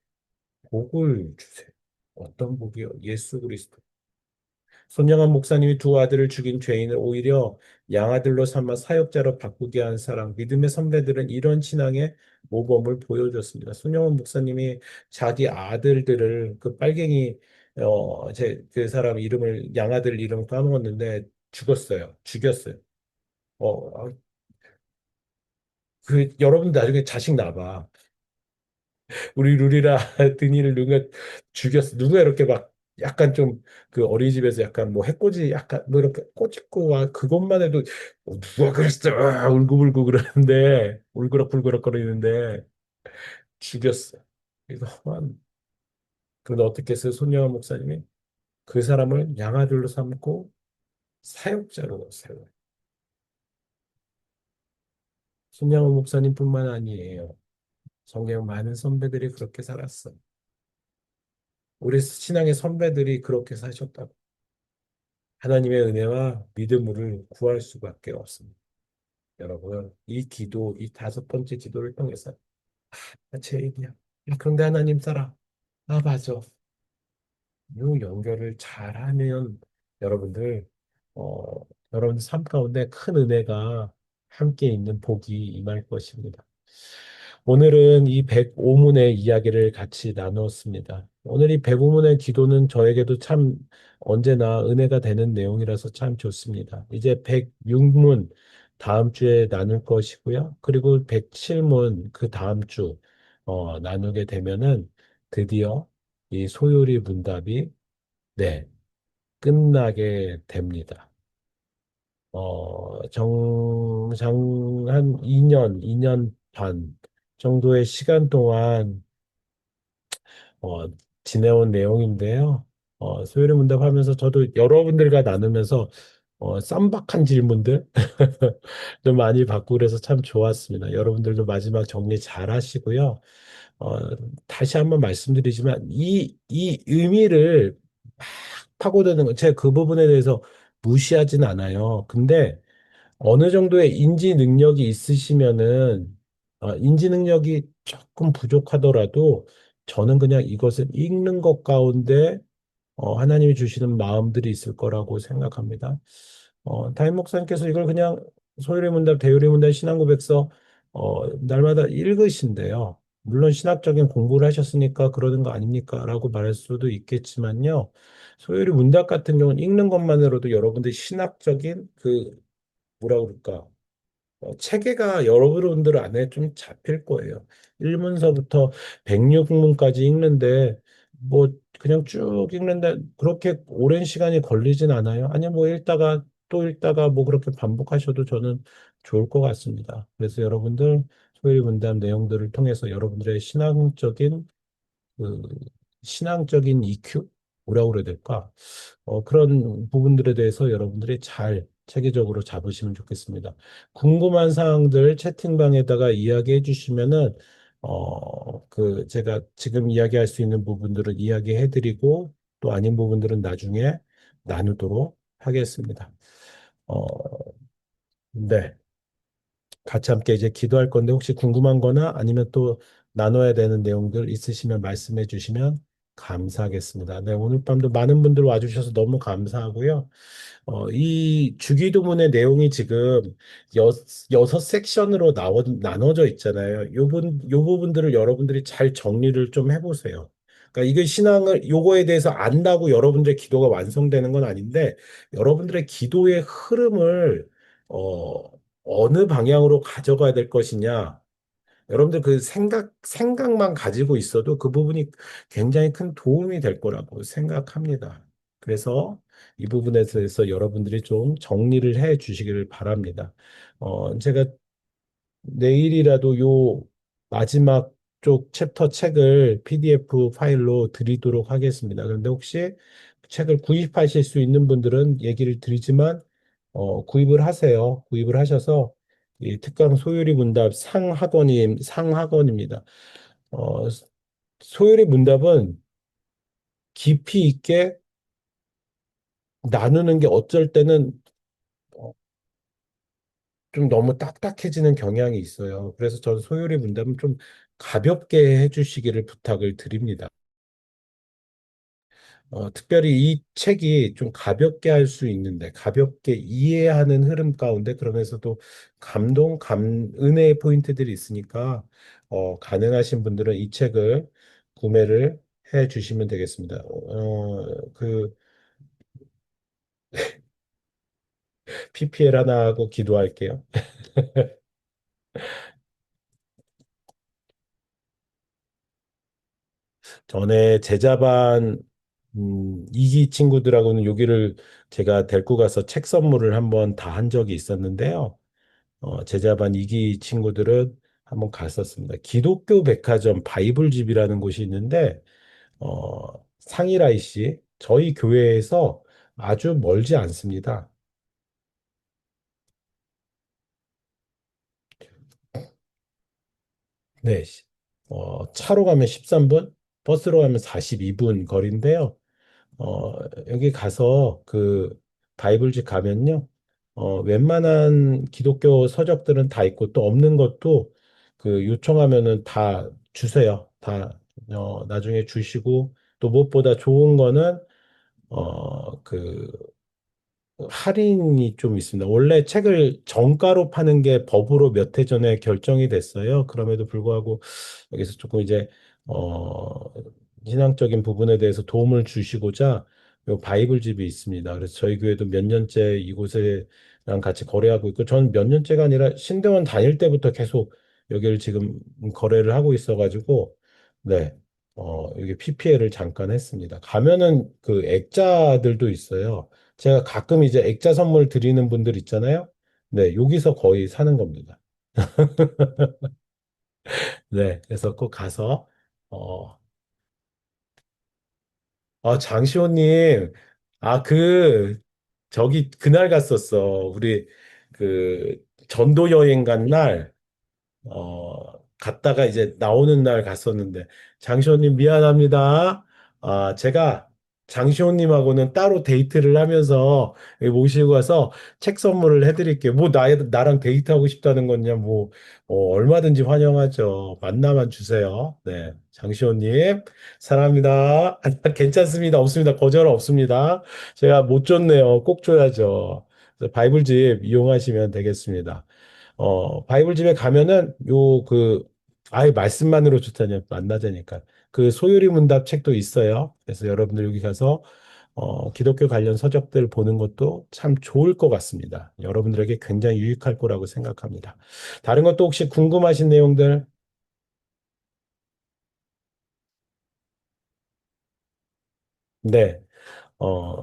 Speaker 1: 복을 주세요. 어떤 복이요? 예수 그리스도. 손영한 목사님이 두 아들을 죽인 죄인을 오히려 양아들로 삼아 사역자로 바꾸게 한 사람, 믿음의 선배들은 이런 신앙의 모범을 보여줬습니다. 손영한 목사님이 자기 아들들을 그 빨갱이 그 사람 이름을 양아들 이름을 까먹었는데 죽었어요. 죽였어요. 어, 어, 그 여러분 나중에 자식 낳아봐. 우리 루리라 드니를 누가 죽였어. 누가 이렇게 막 약간 좀 그 어린이집에서 약간 뭐 해코지 약간 뭐 이렇게 꼬집고 와 그것만 해도 누가 그랬어 울고불고 그러는데 울그락불그락 거리는데 죽였어. 그래서 그런데 어떻게 해서 손녀 목사님이 그 사람을 양아들로 삼고 사역자로 세워요. 손양호 목사님뿐만 아니에요. 성경 많은 선배들이 그렇게 살았어. 우리 신앙의 선배들이 그렇게 사셨다고. 하나님의 은혜와 믿음을 구할 수밖에 없습니다. 여러분, 이 기도, 이 다섯 번째 기도를 통해서 제 얘기야. 그런데 하나님 따라. 아, 맞아. 이 연결을 잘하면 여러분들, 어, 여러분 삶 가운데 큰 은혜가 함께 있는 복이 임할 것입니다. 오늘은 이 105문의 이야기를 같이 나누었습니다. 오늘 이 105문의 기도는 저에게도 참 언제나 은혜가 되는 내용이라서 참 좋습니다. 이제 106문 다음 주에 나눌 것이고요. 그리고 107문 그 다음 주 나누게 되면은 드디어 이 소요리 문답이 네, 끝나게 됩니다. 한 2년 반 정도의 시간 동안 어, 지내온 내용인데요. 소요리 문답하면서 저도 여러분들과 나누면서 쌈박한 질문들 좀 많이 받고 그래서 참 좋았습니다. 여러분들도 마지막 정리 잘 하시고요. 어, 다시 한번 말씀드리지만 이 의미를 막 파고드는 거, 제가 그 부분에 대해서 무시하진 않아요. 근데 어느 정도의 인지 능력이 있으시면은, 인지 능력이 조금 부족하더라도 저는 그냥 이것을 읽는 것 가운데 하나님이 주시는 마음들이 있을 거라고 생각합니다. 다임 목사님께서 이걸 그냥 소율의 문답, 대율의 문답, 신앙고백서 날마다 읽으신대요. 물론 신학적인 공부를 하셨으니까 그러는 거 아닙니까? 라고 말할 수도 있겠지만요. 소율의 문답 같은 경우는 읽는 것만으로도 여러분들이 신학적인 그 뭐라 그럴까? 체계가 여러분들 안에 좀 잡힐 거예요. 1문서부터 106문까지 읽는데, 뭐, 그냥 쭉 읽는데, 그렇게 오랜 시간이 걸리진 않아요. 아니, 뭐, 읽다가 또 읽다가 뭐, 그렇게 반복하셔도 저는 좋을 것 같습니다. 그래서 여러분들, 소위 문답 내용들을 통해서 여러분들의 그, 신앙적인 EQ? 뭐라고 그래야 될까? 그런 부분들에 대해서 여러분들이 잘 체계적으로 잡으시면 좋겠습니다. 궁금한 사항들 채팅방에다가 이야기해 주시면은, 제가 지금 이야기할 수 있는 부분들은 이야기해 드리고, 또 아닌 부분들은 나중에 나누도록 하겠습니다. 어, 네. 같이 함께 이제 기도할 건데, 혹시 궁금한 거나 아니면 또 나눠야 되는 내용들 있으시면 말씀해 주시면 감사하겠습니다. 네, 오늘 밤도 많은 분들 와주셔서 너무 감사하고요. 이 주기도문의 내용이 지금 여섯 섹션으로 나눠져 있잖아요. 요 부분들을 여러분들이 잘 정리를 좀 해보세요. 그러니까 이게 요거에 대해서 안다고 여러분들의 기도가 완성되는 건 아닌데, 여러분들의 기도의 흐름을, 어, 어느 방향으로 가져가야 될 것이냐. 여러분들 그 생각만 가지고 있어도 그 부분이 굉장히 큰 도움이 될 거라고 생각합니다. 그래서 이 부분에 대해서 여러분들이 좀 정리를 해 주시기를 바랍니다. 제가 내일이라도 요 마지막 쪽 챕터 책을 PDF 파일로 드리도록 하겠습니다. 그런데 혹시 책을 구입하실 수 있는 분들은 얘기를 드리지만, 구입을 하세요. 구입을 하셔서 이 특강 소율이 문답 상학원입니다. 어, 소율이 문답은 깊이 있게 나누는 게 어쩔 때는 어, 좀 너무 딱딱해지는 경향이 있어요. 그래서 저는 소율이 문답은 좀 가볍게 해주시기를 부탁을 드립니다. 특별히 이 책이 좀 가볍게 할 수 있는데, 가볍게 이해하는 흐름 가운데 그러면서도 은혜의 포인트들이 있으니까, 가능하신 분들은 이 책을 구매를 해 주시면 되겠습니다. PPL 하나 하고 기도할게요. 전에 제자반, 이기 친구들하고는 여기를 제가 데리고 가서 책 선물을 한번 다 한 적이 있었는데요. 제자반 이기 친구들은 한번 갔었습니다. 기독교 백화점 바이블집이라는 곳이 있는데, 상일아이 씨, 저희 교회에서 아주 멀지 않습니다. 네. 차로 가면 13분, 버스로 가면 42분 거리인데요. 여기 가서 그 바이블집 가면요. 웬만한 기독교 서적들은 다 있고 또 없는 것도 그 요청하면은 다 주세요. 다, 나중에 주시고 또 무엇보다 좋은 거는 그 할인이 좀 있습니다. 원래 책을 정가로 파는 게 법으로 몇 해 전에 결정이 됐어요. 그럼에도 불구하고 여기서 조금 이제 어 신앙적인 부분에 대해서 도움을 주시고자 요 바이블집이 있습니다. 그래서 저희 교회도 몇 년째 이곳에랑 같이 거래하고 있고 전 몇 년째가 아니라 신대원 다닐 때부터 계속 여기를 지금 거래를 하고 있어가지고 네. 여기 PPL을 잠깐 했습니다. 가면은 그 액자들도 있어요. 제가 가끔 이제 액자 선물 드리는 분들 있잖아요. 네, 여기서 거의 사는 겁니다. 네, 그래서 꼭 가서, 어, 장시호님, 저기, 그날 갔었어. 우리, 전도 여행 간 날, 갔다가 이제 나오는 날 갔었는데, 장시호님 미안합니다. 제가 장시호님하고는 따로 데이트를 하면서 여기 모시고 가서 책 선물을 해드릴게요. 뭐, 나랑 데이트하고 싶다는 거냐, 뭐, 얼마든지 환영하죠. 만나만 주세요. 네. 장시호님, 사랑합니다. 괜찮습니다. 없습니다. 거절 없습니다. 제가 못 줬네요. 꼭 줘야죠. 그래서 바이블집 이용하시면 되겠습니다. 바이블 집에 가면은 아예 말씀만으로 좋다니 만나자니까. 그 소요리 문답 책도 있어요. 그래서 여러분들 여기 가서, 기독교 관련 서적들 보는 것도 참 좋을 것 같습니다. 여러분들에게 굉장히 유익할 거라고 생각합니다. 다른 것도 혹시 궁금하신 내용들? 네. 어,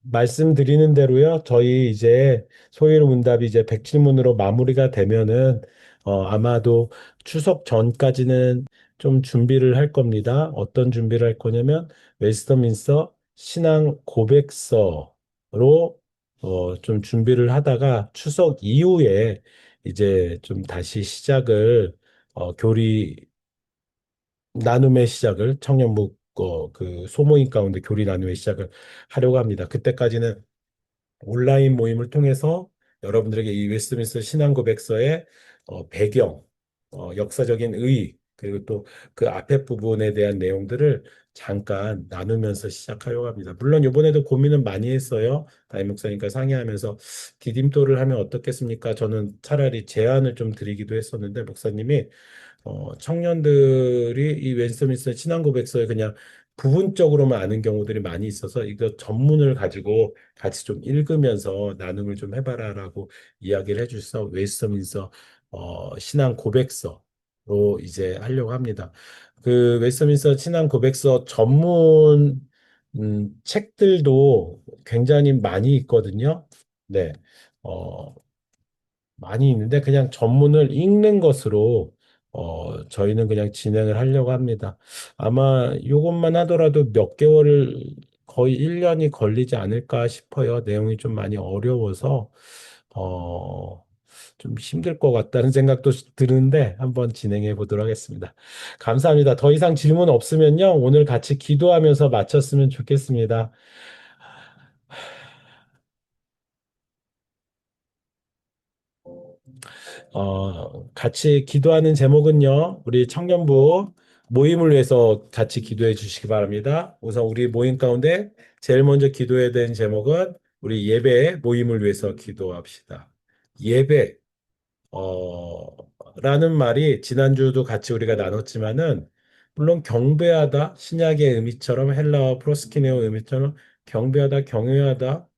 Speaker 1: 말씀드리는 대로요. 저희 이제 소일 문답이 이제 100질문으로 마무리가 되면은 아마도 추석 전까지는 좀 준비를 할 겁니다. 어떤 준비를 할 거냐면 웨스터민스터 신앙 고백서로 좀 준비를 하다가 추석 이후에 이제 좀 다시 시작을 교리 나눔의 시작을 청년부 그 소모임 가운데 교리 나눔의 시작을 하려고 합니다. 그때까지는 온라인 모임을 통해서 여러분들에게 이 웨스트민스터 신앙 고백서의 배경, 역사적인 의의, 그리고 또 그 앞에 부분에 대한 내용들을 잠깐 나누면서 시작하려고 합니다. 물론 이번에도 고민은 많이 했어요. 담임 목사님과 상의하면서 디딤돌을 하면 어떻겠습니까? 저는 차라리 제안을 좀 드리기도 했었는데 목사님이 청년들이 이 웨스트민스터 신앙 고백서에 그냥 부분적으로만 아는 경우들이 많이 있어서 이거 전문을 가지고 같이 좀 읽으면서 나눔을 좀 해봐라라고 이야기를 해주셔서 웨스트민스터 신앙 고백서로 이제 하려고 합니다. 그 웨스트민스터 신앙 고백서 전문 책들도 굉장히 많이 있거든요. 네. 어, 많이 있는데 그냥 전문을 읽는 것으로 저희는 그냥 진행을 하려고 합니다. 아마 이것만 하더라도 몇 개월을 거의 1년이 걸리지 않을까 싶어요. 내용이 좀 많이 어려워서 어, 좀 힘들 것 같다는 생각도 드는데 한번 진행해 보도록 하겠습니다. 감사합니다. 더 이상 질문 없으면요. 오늘 같이 기도하면서 마쳤으면 좋겠습니다. 같이 기도하는 제목은요, 우리 청년부 모임을 위해서 같이 기도해 주시기 바랍니다. 우선 우리 모임 가운데 제일 먼저 기도해야 되는 제목은 우리 예배 모임을 위해서 기도합시다. 예배, 라는 말이 지난주도 같이 우리가 나눴지만은, 물론 경배하다, 신약의 의미처럼 헬라어 프로스키네오 의미처럼 경배하다, 경외하다,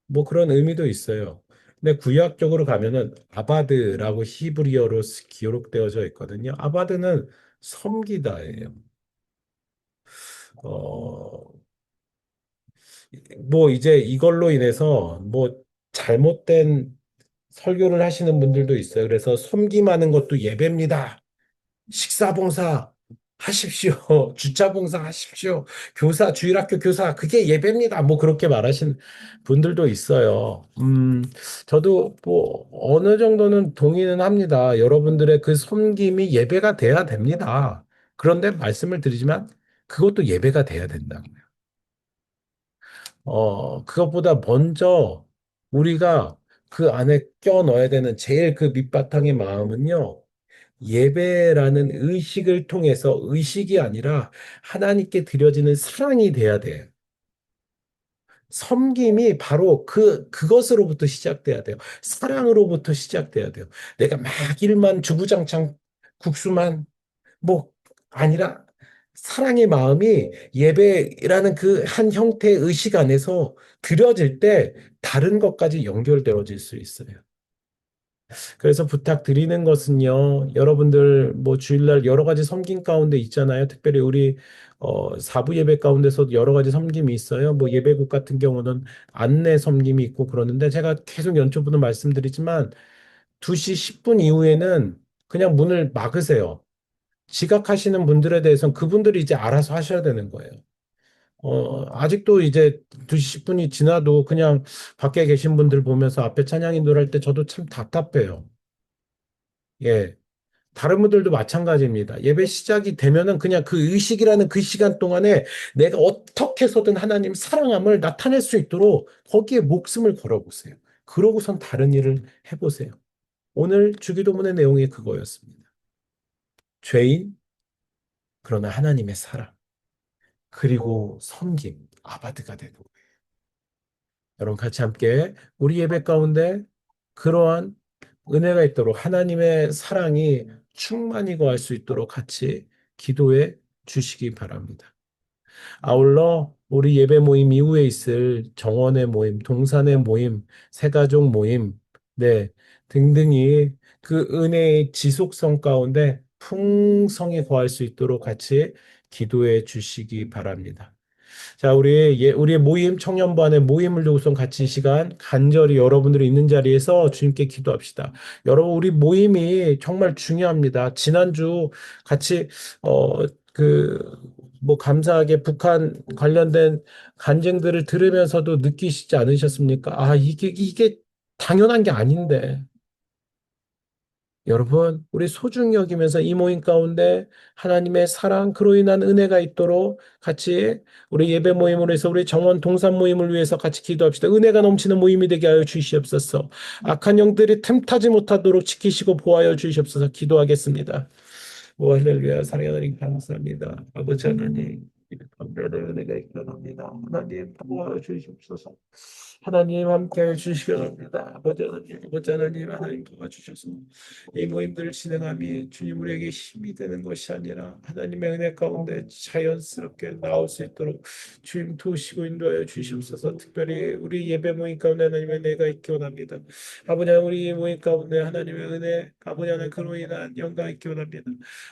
Speaker 1: 뭐 그런 의미도 있어요. 근데 구약적으로 가면은 아바드라고 히브리어로 기록되어져 있거든요. 아바드는 섬기다예요. 어, 뭐 이제 이걸로 인해서 뭐 잘못된 설교를 하시는 분들도 있어요. 그래서 섬김하는 것도 예배입니다. 식사봉사 하십시오. 주차봉사 하십시오. 주일학교 교사, 그게 예배입니다. 뭐 그렇게 말하시는 분들도 있어요. 저도 뭐 어느 정도는 동의는 합니다. 여러분들의 그 섬김이 예배가 돼야 됩니다. 그런데 말씀을 드리지만 그것도 예배가 돼야 된다. 그것보다 먼저 우리가 그 안에 껴 넣어야 되는 제일 그 밑바탕의 마음은요. 예배라는 의식을 통해서 의식이 아니라 하나님께 드려지는 사랑이 돼야 돼. 섬김이 바로 그것으로부터 시작돼야 돼요. 사랑으로부터 시작돼야 돼요. 내가 막 일만 주구장창 국수만 뭐 아니라 사랑의 마음이 예배라는 그 한 형태의 의식 안에서 드려질 때 다른 것까지 연결되어질 수 있어요. 그래서 부탁드리는 것은요, 여러분들 뭐 주일날 여러 가지 섬김 가운데 있잖아요. 특별히 우리 사부 예배 가운데서 여러 가지 섬김이 있어요. 뭐 예배국 같은 경우는 안내 섬김이 있고 그러는데 제가 계속 연초부터 말씀드리지만 2시 10분 이후에는 그냥 문을 막으세요. 지각하시는 분들에 대해서는 그분들이 이제 알아서 하셔야 되는 거예요. 아직도 이제 2시 10분이 지나도 그냥 밖에 계신 분들 보면서 앞에 찬양이 노래할 때 저도 참 답답해요. 예. 다른 분들도 마찬가지입니다. 예배 시작이 되면은 그냥 그 의식이라는 그 시간 동안에 내가 어떻게 해서든 하나님 사랑함을 나타낼 수 있도록 거기에 목숨을 걸어보세요. 그러고선 다른 일을 해보세요. 오늘 주기도문의 내용이 그거였습니다. 죄인, 그러나 하나님의 사랑, 그리고 섬김, 아바드가 되는 거예요. 여러분 같이 함께 우리 예배 가운데 그러한 은혜가 있도록 하나님의 사랑이 충만히 거할 수 있도록 같이 기도해 주시기 바랍니다. 아울러 우리 예배 모임 이후에 있을 정원의 모임, 동산의 모임, 새가족 모임, 네, 등등이 그 은혜의 지속성 가운데 풍성히 거할 수 있도록 같이 기도해 주시기 바랍니다. 자, 우리의 모임, 청년반의 모임을 두고선 같이 이 시간 간절히 여러분들이 있는 자리에서 주님께 기도합시다. 여러분, 우리 모임이 정말 중요합니다. 지난주 같이, 어, 그, 뭐, 감사하게 북한 관련된 간증들을 들으면서도 느끼시지 않으셨습니까? 아, 이게 당연한 게 아닌데. 여러분, 우리 소중히 여기면서 이 모임 가운데 하나님의 사랑, 그로 인한 은혜가 있도록 같이 우리 예배 모임으로 해서 우리 정원 동산 모임을 위해서 같이 기도합시다. 은혜가 넘치는 모임이 되게 하여 주시옵소서. 악한 영들이 틈타지 못하도록 지키시고 보호하여 주시옵소서. 기도하겠습니다. 오, 할렐루야. 사랑하는 하나님 감사합니다. 아버지 하나님, 감별의 은혜가 있옵니다. 하나님 도와 주시옵소서. 하나님 함께 해 주시기 바랍니다. 아버지 하나님, 하나님 도와주셔서 이 모임들을 진행함이 주님 우리에게 힘이 되는 것이 아니라 하나님의 은혜 가운데 자연스럽게 나올 수 있도록 주님 도우시고 인도하여 주시옵소서. 특별히 우리 예배 모임 가운데 하나님의 은혜가 있기 원합니다. 아버지 하나님, 우리 모임 가운데 하나님의 은혜, 아버지 하나님 그로 인한 영광 있기 원합니다.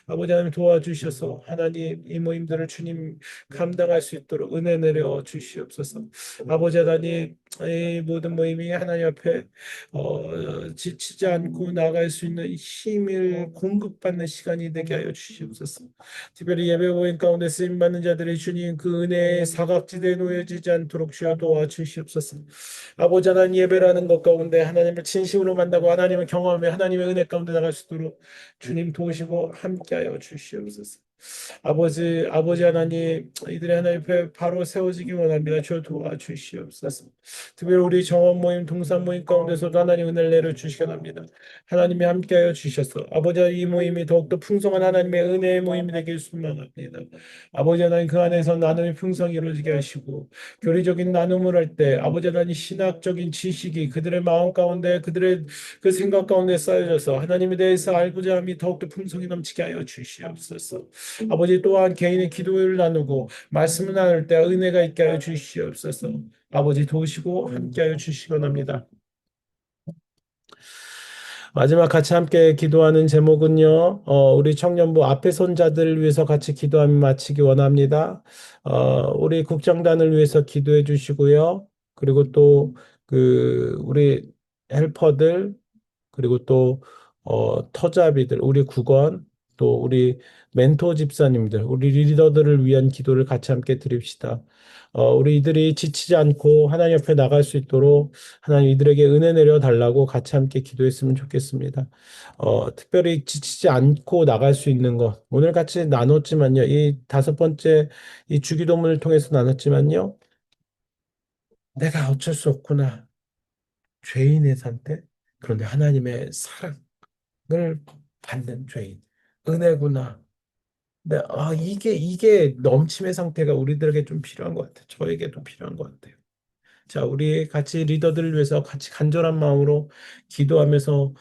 Speaker 1: 아버지 하나님 도와주셔서 하나님 이 모임들을 주님 감당할 수 있도록 은혜 내려 주시옵소서. 아버지 하나님, 이 모든 모임이 하나님 앞에 지치지 않고 나아갈 수 있는 힘을 공급받는 시간이 되게 하여 주시옵소서. 특별히 예배 모임 가운데 쓰임 받는 자들의 주님 그 은혜의 사각지대에 놓여지지 않도록 주여 도와주시옵소서. 아버지 하나님, 예배라는 것 가운데 하나님을 진심으로 만나고 하나님을 경험하며 하나님의 은혜 가운데 나갈 수 있도록 주님 도우시고 함께하여 주시옵소서. 아버지 하나님, 이들의 하나님 앞에 바로 세워지기 원합니다. 주 도와주시옵소서. 특별히 우리 정원 모임, 동산 모임 가운데서도 하나님 은혜를 내려 주시기 원합니다. 하나님이 함께하여 주셔서 아버지 이 모임이 더욱더 풍성한 하나님의 은혜의 모임이 되길 소망합니다. 아버지 하나님, 그 안에서 나눔이 풍성히 이루어지게 하시고 교리적인 나눔을 할 때 아버지 하나님 신학적인 지식이 그들의 마음 가운데 그들의 그 생각 가운데 쌓여져서 하나님에 대해서 알고자 함이 더욱더 풍성히 넘치게 하여 주시옵소서. 아버지 또한 개인의 기도를 나누고 말씀을 나눌 때 은혜가 있게 하여 주시옵소서. 아버지 도우시고 함께 하여 주시기 원합니다. 마지막 같이 함께 기도하는 제목은요, 우리 청년부 앞에 손자들을 위해서 같이 기도하며 마치기 원합니다. 우리 국정단을 위해서 기도해 주시고요. 그리고 또, 우리 헬퍼들, 그리고 또 터잡이들, 우리 국원, 또 우리 멘토 집사님들, 우리 리더들을 위한 기도를 같이 함께 드립시다. 우리 이들이 지치지 않고 하나님 옆에 나갈 수 있도록 하나님 이들에게 은혜 내려 달라고 같이 함께 기도했으면 좋겠습니다. 특별히 지치지 않고 나갈 수 있는 것, 오늘 같이 나눴지만요, 이 5번째 이 주기도문을 통해서 나눴지만요, 내가 어쩔 수 없구나. 죄인의 상태, 그런데 하나님의 사랑을 받는 죄인, 은혜구나. 네, 이게 넘침의 상태가 우리들에게 좀 필요한 것 같아요. 저에게도 필요한 것 같아요. 자, 우리 같이 리더들을 위해서 같이 간절한 마음으로 기도하면서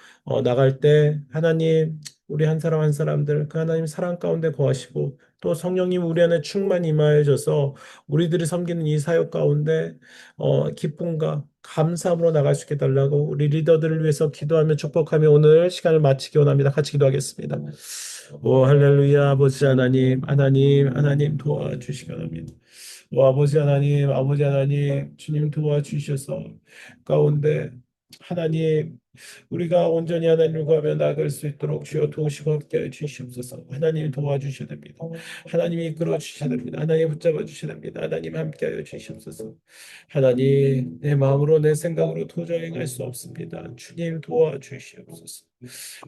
Speaker 1: 나갈 때 하나님, 우리 한 사람 한 사람들 그 하나님 사랑 가운데 거하시고 또 성령님 우리 안에 충만 임하여 져서 우리들이 섬기는 이 사역 가운데 기쁨과 감사함으로 나갈 수 있게 달라고 우리 리더들을 위해서 기도하며 축복하며 오늘 시간을 마치기 원합니다. 같이 기도하겠습니다. 오 할렐루야 아버지 하나님 하나님 하나님 도와주시기 원합니다. 오 아버지 하나님 아버지 하나님 주님 도와주셔서 가운데 하나님 우리가 온전히 하나님을 구하며 나아갈 수 있도록 주여 도우시고 함께하여 주시옵소서. 하나님 도와주셔야 됩니다. 하나님이 이끌어 주셔야 됩니다. 하나님 붙잡아 주셔야 됩니다. 하나님 함께하여 주시옵소서. 하나님 내 마음으로 내 생각으로 도저히 행할 수 없습니다. 주님 도와주시옵소서.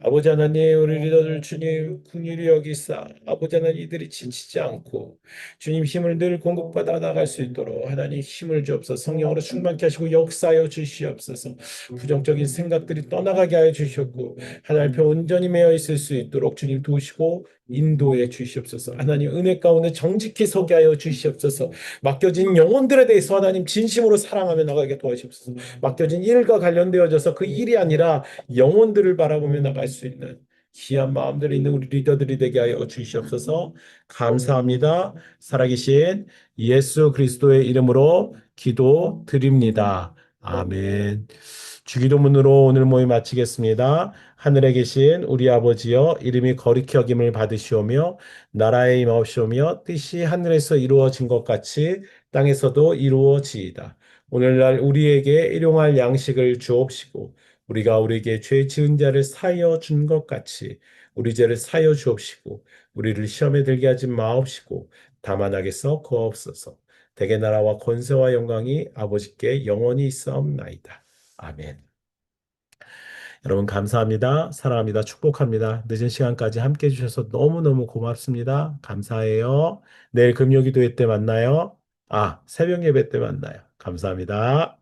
Speaker 1: 아버지 하나님 우리 리더들 주님 긍휼히 여기사 아버지 하나님 이들이 지치지 않고 주님 힘을 늘 공급받아 나갈 수 있도록 하나님 힘을 주옵소서. 성령으로 충만케 하시고 역사하여 주시옵소서. 부정적인 생각들이 떠나가게 하여 주셨고 하나님 편 온전히 매여 있을 수 있도록 주님 도우시고 인도해 주시옵소서. 하나님 은혜 가운데 정직히 서게 하여 주시옵소서. 맡겨진 영혼들에 대해서 하나님 진심으로 사랑하며 나가게 도와주옵소서. 맡겨진 일과 관련되어져서 그 일이 아니라 영혼들을 바라보며 나갈 수 있는 귀한 마음들이 있는 우리 리더들이 되게 하여 주시옵소서. 감사합니다. 살아계신 예수 그리스도의 이름으로 기도드립니다. 아멘. 주기도문으로 오늘 모임 마치겠습니다. 하늘에 계신 우리 아버지여 이름이 거룩히 여김을 받으시오며 나라의 임하옵시오며 뜻이 하늘에서 이루어진 것 같이 땅에서도 이루어지이다. 오늘날 우리에게 일용할 양식을 주옵시고 우리가 우리에게 죄 지은 자를 사하여 준 것 같이 우리 죄를 사하여 주옵시고 우리를 시험에 들게 하지 마옵시고 다만 악에서 구하옵소서. 대개 나라와 권세와 영광이 아버지께 영원히 있사옵나이다. 아멘. 여러분 감사합니다. 사랑합니다. 축복합니다. 늦은 시간까지 함께 해주셔서 너무너무 고맙습니다. 감사해요. 내일 금요 기도회 때 만나요. 새벽 예배 때 만나요. 감사합니다.